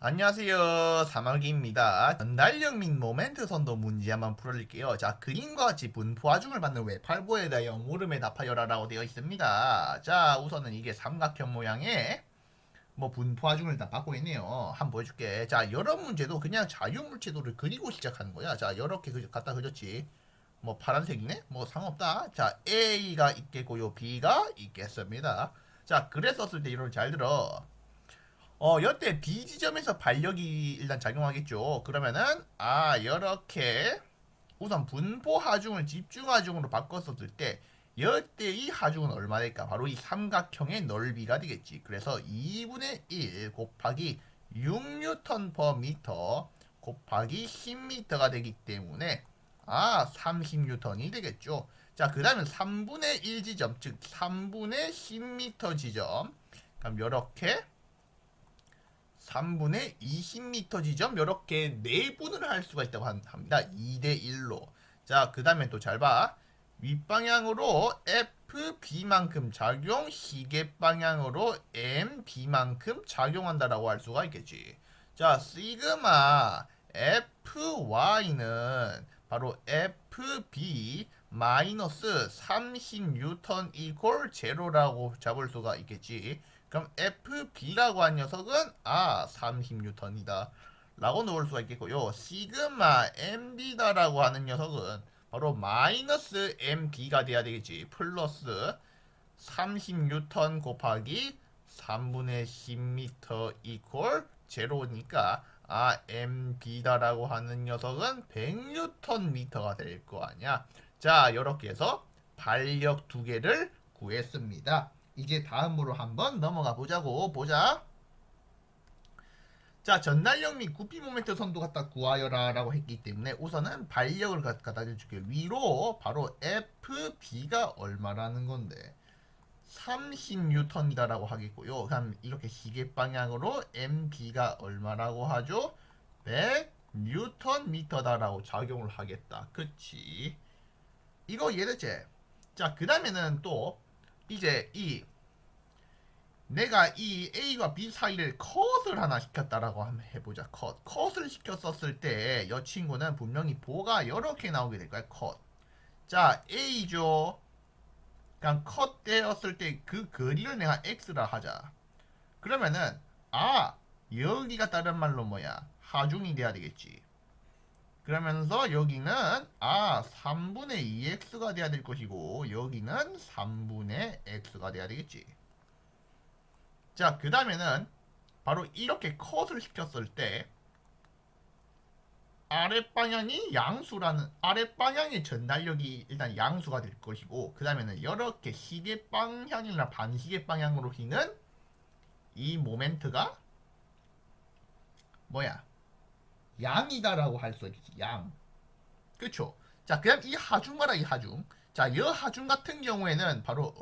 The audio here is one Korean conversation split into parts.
안녕하세요. 사마귀입니다. 전달력 및 모멘트 선도 문제 한번 풀어드릴게요. 자, 그림과 같이 분포 하중을 받는 외팔보에 대하여 물음에 답하여라라고 되어 있습니다. 자, 우선은 이게 삼각형 모양의 분포 하중을 일단 받고 있네요. 한번 보여줄게. 자, 여러 문제도 그냥 자유물체도를 그리고 시작하는 거야. 자, 이렇게 갖다 그렸지. 파란색이네? 상관없다. 자, A가 있겠고요. B가 있겠습니다. 자, 그랬었을 때 이걸 잘 들어. 여태 B 지점에서 반력이 일단 작용하겠죠. 그러면은 이렇게 우선 분포 하중을 집중 하중으로 바꿨었을 때 여태 이 하중은 얼마 될까? 바로 이 삼각형의 넓이가 되겠지. 그래서 2분의 1 곱하기 6N/m 곱하기 10m가 되기 때문에 30N이 되겠죠. 자, 그 다음에 3분의 1 지점, 즉 3분의 10m 지점. 그럼 이렇게 3분의 20m 지점 이렇게 내분을 할 수가 있다고 합니다. 2대 1로. 자, 그 다음에 또 잘 봐. 윗방향으로 FB만큼 작용, 시계방향으로 MB만큼 작용한다라고 할 수가 있겠지. 자, 시그마 FY는 바로 FB 마이너스 30N 이퀄 제로라고 잡을 수가 있겠지. 그럼 FB라고 한 녀석은 30N이다 라고 넣을 수가 있겠고요. 시그마 MB다라고 하는 녀석은 바로 마이너스 MB가 돼야 되겠지. 플러스 30N 곱하기 3분의 10m 이퀄 제로니까 MB다라고 하는 녀석은 100Nm가 될 거 아니야. 자, 이렇게 해서 반력 두 개를 구했습니다. 이제 다음으로 한번 넘어가 보자고. 보자. 자, 전달력 및 구피 모멘트 선도 갖다 구하여라 라고 했기 때문에 우선은 반력을 갖다 줄게. 위로 바로 FB가 얼마라는 건데 30N이다 라고 하겠고요. 그럼 이렇게 시계 방향으로 MB가 얼마라고 하죠? 100Nm 라고 작용을 하겠다. 그치? 이거 이해됐지? 자, 그 다음에는 또 이제 내가 이 A와 B 사이를 컷을 하나 시켰다라고 한번 해보자. 컷을 시켰었을 때 이 친구는 분명히 보가 이렇게 나오게 될 거야. 컷. 자, A죠. 그냥 컷 되었을 때 그 거리를 내가 X라 하자. 그러면은 여기가 다른 말로 뭐야? 하중이 돼야 되겠지. 그러면서 여기는 3분의 2x가 돼야 될 것이고 여기는 3분의 x가 돼야 되겠지. 자, 그 다음에는 바로 이렇게 컷을 시켰을 때 아랫방향이 양수라는 아랫방향의 전달력이 일단 양수가 될 것이고 그 다음에는 이렇게 시계 방향이나 반시계 방향으로 휘는 이 모멘트가 뭐야? 양이다라고 할 수 있지. 양. 그쵸? 자, 그냥 이 하중 봐라, 이 하중. 자, 이 하중 같은 경우에는 바로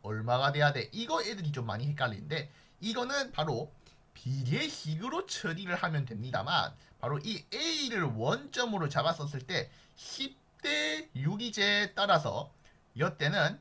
얼마가 돼야 돼? 이거 애들이 좀 많이 헷갈리는데, 이거는 바로 비례식으로 처리를 하면 됩니다만, 바로 이 A를 원점으로 잡았었을 때, 10대 6이제에 따라서, 이때는,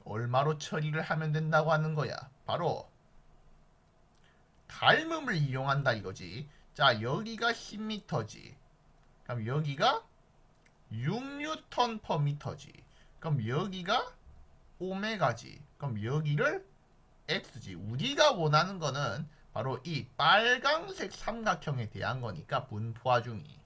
얼마로 처리를 하면 된다고 하는 거야? 바로, 닮음을 이용한다 이거지. 자, 여기가 10m지. 그럼 여기가 6N/m지. 그럼 여기가 오메가지. 그럼 여기를 x지. 우리가 원하는 거는 바로 이 빨강색 삼각형에 대한 거니까 분포하중이.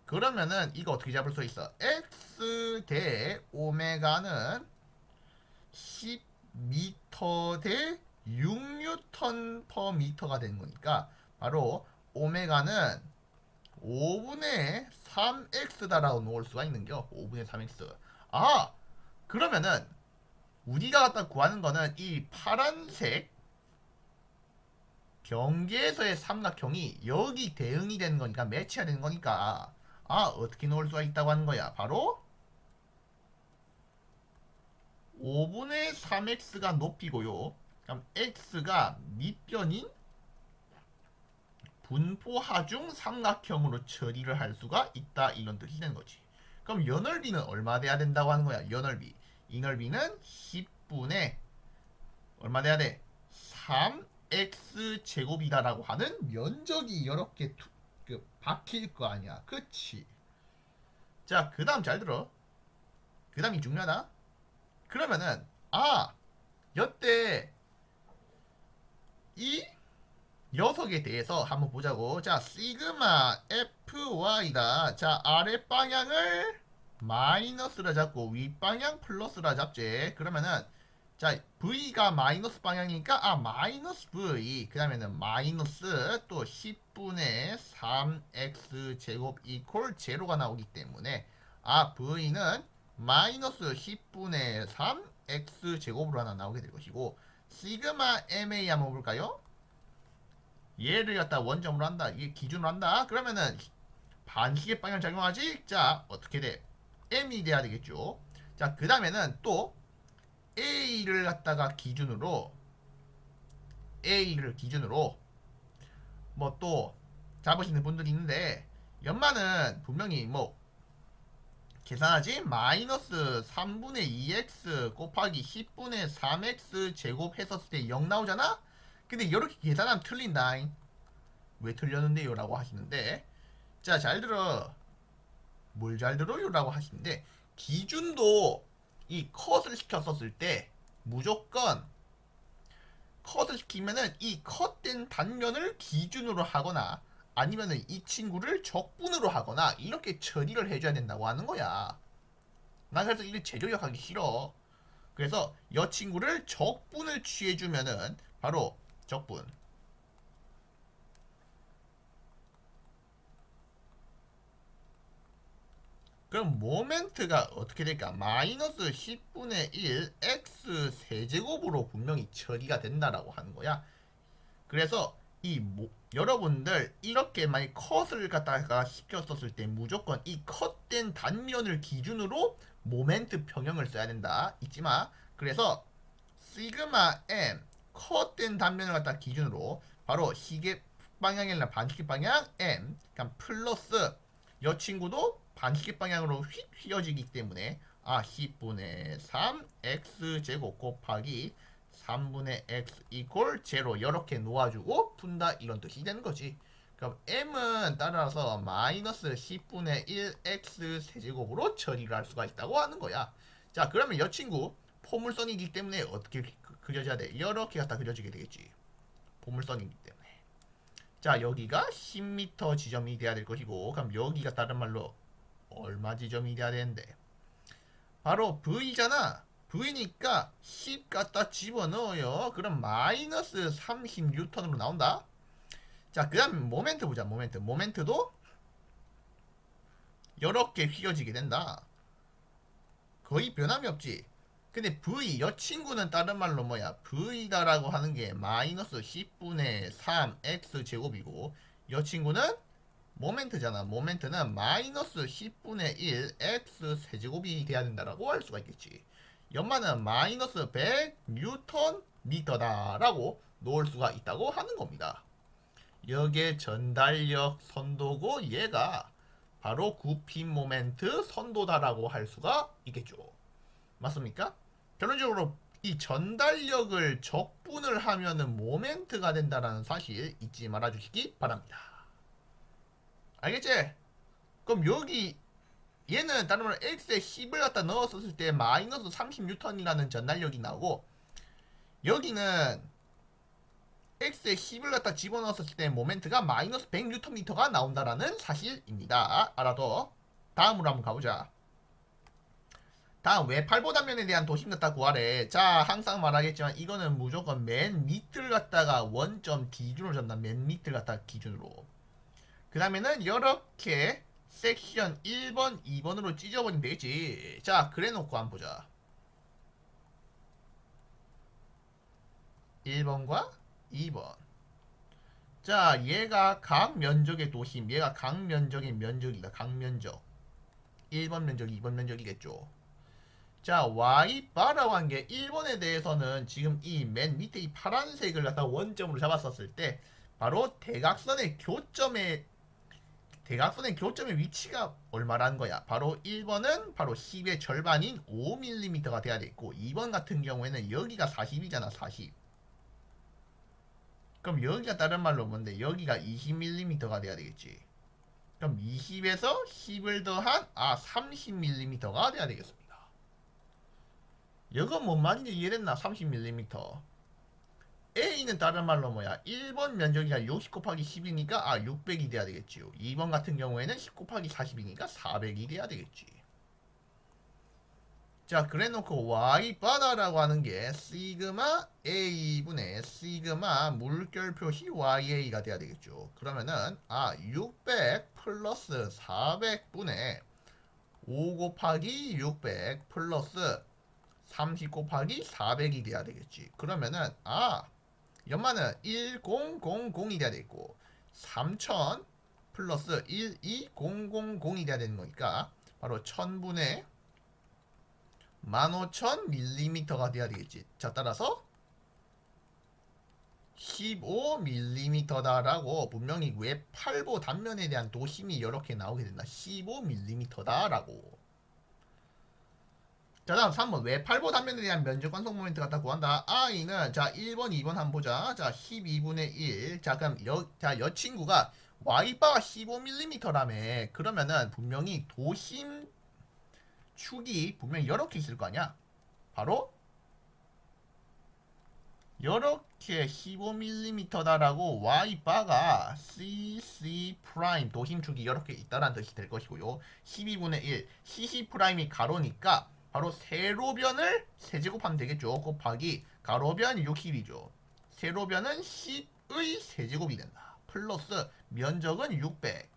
그러면은 이거 어떻게 잡을 수 있어? x 대 오메가는 10m 대 6N/m가 되는 거니까 바로 오메가는 5분의 3x다라고 놓을 수가 있는겨. 5분의 3x. 그러면은 우리가 갖다 구하는 거는 이 파란색 경계에서의 삼각형이 여기 대응이 되는 거니까 매치가 되는 거니까 어떻게 놓을 수가 있다고 하는 거야. 바로 5분의 3x가 높이고요. 그럼 x가 밑변인 분포 하중 삼각형으로 처리를 할 수가 있다 이런 뜻이 되는 거지. 그럼 연넓이는 얼마 돼야 된다고 하는 거야? 연넓이. 이 넓이는 10분의 얼마 돼야 돼? x제곱이다라고 하는 면적이 이렇게 박힐 거 아니야. 그치? 자, 그 다음 잘 들어. 그 다음이 중요하다. 그러면은 여태 이 녀석에 대해서 한번 보자고. 자, 시그마 fy다. 자, 아래 방향을 마이너스라 잡고 윗방향 플러스라 잡지. 그러면은 자, v가 마이너스 방향이니까 마이너스 v. 그 다음에는 마이너스 또 10분의 3x 제곱 이퀄 제로가 나오기 때문에 v는 마이너스 10분의 3x 제곱으로 하나 나오게 될 것이고, 시그마 ma 한번 볼까요? 얘를 갖다 원점으로 한다. 이게 기준으로 한다. 그러면은 반시계 방향 작용하지? 자, 어떻게 돼? m이 돼야 되겠죠. 자, 그 다음에는 또 a를 갖다가 기준으로 뭐 또 잡으시는 분들이 있는데, 연마는 분명히 뭐 계산하지? 마이너스 3분의 2x 곱하기 10분의 3x 제곱 했었을 때 0 나오잖아? 근데 이렇게 계산하면 틀린다. 왜 틀렸는데요? 라고 하시는데, 자, 잘 들어. 뭘 잘 들어요? 라고 하시는데, 기준도 이 컷을 시켰었을 때 무조건 컷을 시키면은 이 컷된 단면을 기준으로 하거나 아니면은 이 친구를 적분으로 하거나 이렇게 처리를 해줘야 된다고 하는 거야. 난 그래서 이게 재조역하기 싫어. 그래서 이 친구를 적분을 취해주면은 바로 적분. 그럼 모멘트가 어떻게 될까? 마이너스 10분의 1 x 세제곱으로 분명히 처리가 된다라고 하는 거야. 그래서 여러분들 이렇게 만약 컷을 갖다가 시켰었을 때 무조건 이 컷된 단면을 기준으로 모멘트 평형을 써야 된다. 잊지 마. 그래서 시그마 m 컷된 단면을 갖다 기준으로 바로 시계 방향이 아니라 반시계 방향 m 그럼 플러스 이 친구도 반시계 방향으로 휙 휘어지기 때문에 10분의 3 x제곱 곱하기 3분의 x 이퀄 제로 이렇게 놓아주고 푼다 이런 뜻이 되는 거지. 그럼 m은 따라서 마이너스 10분의 1 x 세제곱으로 처리를 할 수가 있다고 하는 거야. 자, 그러면 이 친구 포물선이기 때문에 어떻게 그려져야 돼? 이렇게 갖다 그려지게 되겠지. 포물선이기 때문에. 자, 여기가 10m 지점이 돼야 될 것이고, 그럼 여기가 다른 말로 얼마 지점이 돼야 되는데? 바로 V잖아. V니까 10 갖다 집어넣어요. 그럼 마이너스 30N으로 나온다. 자, 그 다음 모멘트 보자. 모멘트도 이렇게 휘어지게 된다. 거의 변함이 없지. 근데 V, 이 친구는 다른 말로 뭐야? V다라고 하는 게 마이너스 10분의 3 X제곱이고, 이 친구는 모멘트잖아. 모멘트는 마이너스 10분의 1 X 세제곱이 돼야 된다라고 할 수가 있겠지. 연마는 마이너스 100 뉴턴 미터다라고 놓을 수가 있다고 하는 겁니다. 여기에 전달력 선도고 얘가 바로 굽힘 모멘트 선도다라고 할 수가 있겠죠. 맞습니까? 결론적으로 이 전달력을 적분을 하면은 모멘트가 된다라는 사실 잊지 말아주시기 바랍니다. 알겠지? 그럼 여기 얘는 다른 말로 x에 10을 갖다 넣었을 때 마이너스 30N이라는 전달력이 나오고, 여기는 x에 10을 갖다 집어넣었을 때 모멘트가 마이너스 100Nm가 나온다라는 사실입니다. 알아둬. 다음으로 한번 가보자. 다음 외팔보단면에 대한 도심 갖다 구하래. 자, 항상 말하겠지만 이거는 무조건 맨 밑을 갖다가 원점 기준으로 잡는다. 맨 밑을 갖다가 기준으로. 그 다음에는 이렇게 섹션 1번, 2번으로 찢어버리면 되겠지. 자, 그래놓고 한번 보자. 1번과 2번. 자, 얘가 각 면적의 도심, 얘가 각 면적의 면적이다. 각 면적. 1번 면적, 2번 면적이겠죠. 자, Y바라고 한 게 1번에 대해서는 지금 이 맨 밑에 이 파란색을 갖다 원점으로 잡았었을 때 바로 대각선의 교점의 위치가 얼마라는 거야. 바로 1번은 바로 10의 절반인 5mm가 돼야 되겠고, 2번 같은 경우에는 여기가 40이잖아. 40. 그럼 여기가 다른 말로 뭔데? 여기가 20mm가 돼야 되겠지. 그럼 20에서 10을 더한 30mm가 돼야 되겠습니다. 이거 뭔 말인지 이해됐나? 30mm. A는 다른 말로 뭐야? 1번 면적이가 60 곱하기 10이니까 600이 돼야 되겠지요. 2번 같은 경우에는 10 곱하기 40이니까 400이 돼야 되겠지. 자, 그래놓고 y 바다라고 하는 게 시그마 a분의 시그마 물결 표시 ya가 돼야 되겠죠. 그러면은 600 플러스 400분의 5 곱하기 600 플러스 30 곱하기 400이 돼야 되겠지. 그러면은 연마는 1000이 돼야 되겠고 3000 플러스 12000이 돼야 되는 거니까 바로 1000분의 15,000mm가 돼야 되겠지. 자, 따라서 15mm다라고 분명히 외팔보 단면에 대한 도심이 이렇게 나오게 된다. 15mm다라고. 자, 다음 3번. 외팔보 단면에 대한 면적 관성 모멘트 갖다 구한다. i는 자 1번, 2번 한번 보자. 자 12분의 1. 자 그럼 여 친구가 y바가 15mm라며. 그러면은 분명히 도심 축이 분명히 이렇게 있을 거 아니야. 바로 이렇게 15mm다라고 y바가 cc 프라임 도심축이 이렇게 있다라는 뜻이 될 것이고요. 12분의 1 cc 프라임이 가로니까 바로 세로변을 세제곱하면 되겠죠. 곱하기 가로변 60이죠. 세로변은 10의 세제곱이 된다. 플러스 면적은 600.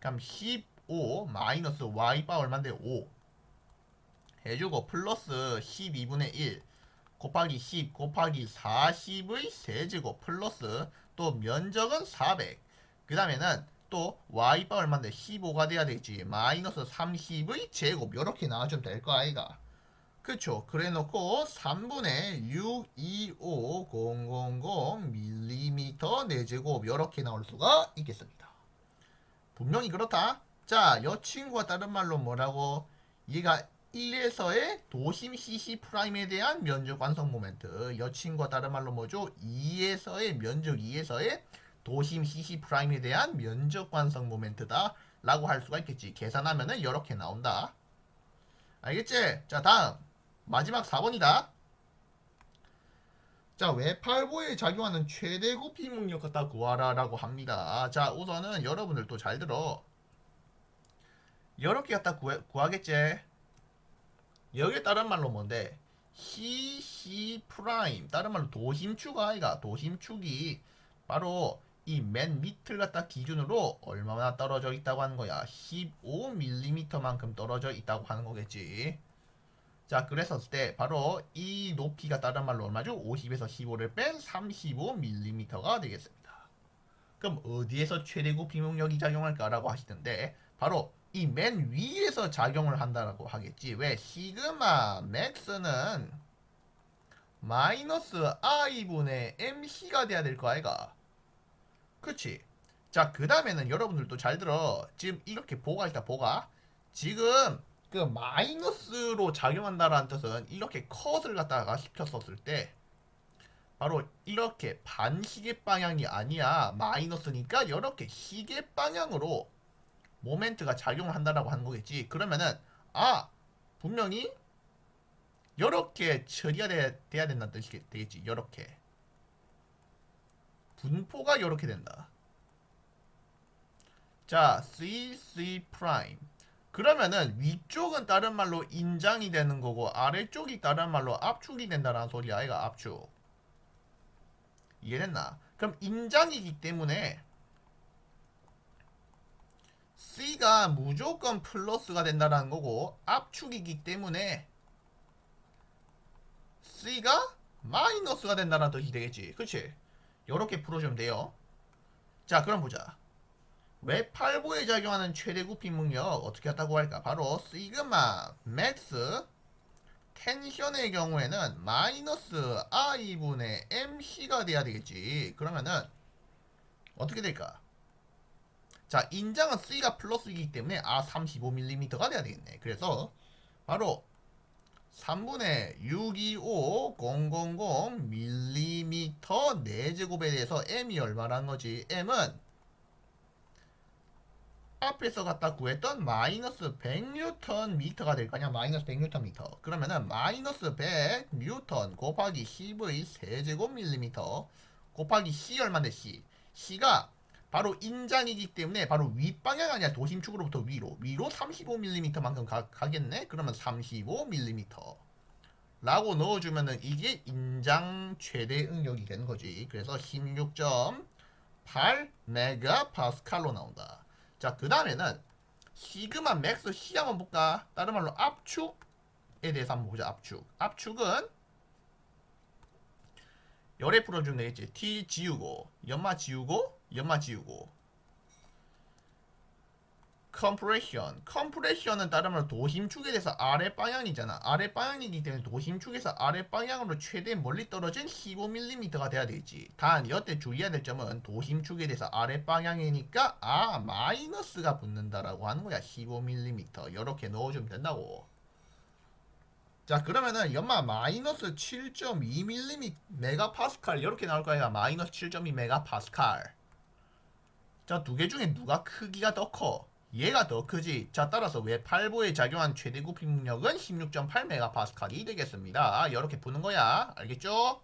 그럼 15 마이너스 y바 얼마인데 5 해주고 플러스 12분의 1 곱하기 10 곱하기 40의 세제곱 플러스 또 면적은 400. 그 다음에는 또 y바 얼마인데 15가 돼야 되겠지. 마이너스 30의 제곱 이렇게 나와주면 될 거 아이가. 그쵸. 그래 놓고 3분의 625000mm 내제곱 이렇게 나올 수가 있겠습니다. 분명히 그렇다. 자, 여 친구가 다른 말로 뭐라고? 얘가 1에서의 도심 cc 프라임에 대한 면적 완성 모멘트. 여 친구가 다른 말로 뭐죠? 2에서의 면적 2에서의 도심 cc 프라임에 대한 면적 완성 모멘트다 라고 할 수가 있겠지. 계산하면은 이렇게 나온다. 알겠지? 자, 다음 마지막 4번이다. 자, 외팔보에 작용하는 최대 곱비 능력 갖다 구하라 라고 합니다. 자, 우선은 여러분들 또 잘 들어. 이렇게 갖다 구하겠지. 여기에 다른 말로 뭔데? cc 프라임 다른 말로 도심축 아이가. 도심축이 바로 이 맨 밑을 갖다 기준으로 얼마나 떨어져 있다고 하는 거야. 15mm만큼 떨어져 있다고 하는 거겠지. 자, 그랬었을 때 바로 이 높이가 다른 말로 얼마죠? 50에서 15를 뺀 35mm가 되겠습니다. 그럼 어디에서 최대 곱비 능력이 작용할까라고 하시던데 바로 이 맨 위에서 작용을 한다라고 하겠지. 왜? 시그마 맥스는 마이너스 i분의 mc가 돼야 될 거 아이가. 그치? 자, 그 다음에는 여러분들도 잘 들어. 지금 이렇게 보가 있다. 보가 지금 그 마이너스로 작용한다라는 뜻은 이렇게 컷을 갖다가 시켰었을 때 바로 이렇게 반시계 방향이 아니야. 마이너스니까 이렇게 시계 방향으로 모멘트가 작용을 한다라고 하는 거겠지. 그러면은 분명히 이렇게 처리가 돼야 된다는 뜻이 되겠지. 이렇게 분포가 이렇게 된다. 자, cc 프라임. 그러면은 위쪽은 다른 말로 인장이 되는 거고 아래쪽이 다른 말로 압축이 된다라는 소리야. 아이가 압축. 이해됐나? 그럼 인장이기 때문에 C가 무조건 플러스가 된다라는 거고 압축이기 때문에 C가 마이너스가 된다는 뜻이 되겠지. 그치? 요렇게 풀어주면 돼요. 자, 그럼 보자. 외팔보에 작용하는 최대 굽힘 능력 어떻게 했다고 할까? 바로 시그마 맥스 텐션의 경우에는 마이너스 i분의 mc가 돼야 되겠지. 그러면은 어떻게 될까? 자, 인장은 C가 플러스이기 때문에 35mm가 돼야 되겠네. 그래서 바로 3분의 625000mm 내제곱에 대해서 m이 얼마라는 거지? m은 앞에서 갖다 구했던 마이너스 100N 미터가 될 거냐? 마이너스 100N 미터. 그러면은 마이너스 100N 곱하기 10의 세제곱 밀리미터 곱하기 C 얼마인데 C? C가 바로 인장이기 때문에 바로 윗방향 아니야. 도심축으로부터 위로 35mm만큼 가겠네? 그러면 35mm 라고 넣어주면은 이게 인장 최대 응력이 되는 거지. 그래서 16.8 메가파스칼로 나온다. 자, 그 다음에는 시그마 맥스 C 한번 볼까? 다른 말로 압축에 대해서 한번 보자. 압축은 열에 풀어주면 되겠지. T 지우고 연마 지우고 컴프레션은 다른 말로 도심축에 대해서 아랫방향이잖아. 아랫방향이기 때문에 도심축에서 아랫방향으로 최대 멀리 떨어진 15mm가 돼야 되지. 단 여태 주의해야 될 점은 도심축에 대해서 아랫방향이니까 마이너스가 붙는다라고 하는 거야. 15mm 이렇게 넣어주면 된다고. 자, 그러면은 연마 마이너스 7.2mm 메가파스칼 이렇게 나올 거야. 마이너스 7.2 메가파스칼. 자, 두 개 중에 누가 크기가 더 커? 얘가 더 크지. 자, 따라서 외팔보에 작용한 최대 부피 능력은 16.8 메가파스칼이 되겠습니다. 이렇게 푸는 거야. 알겠죠?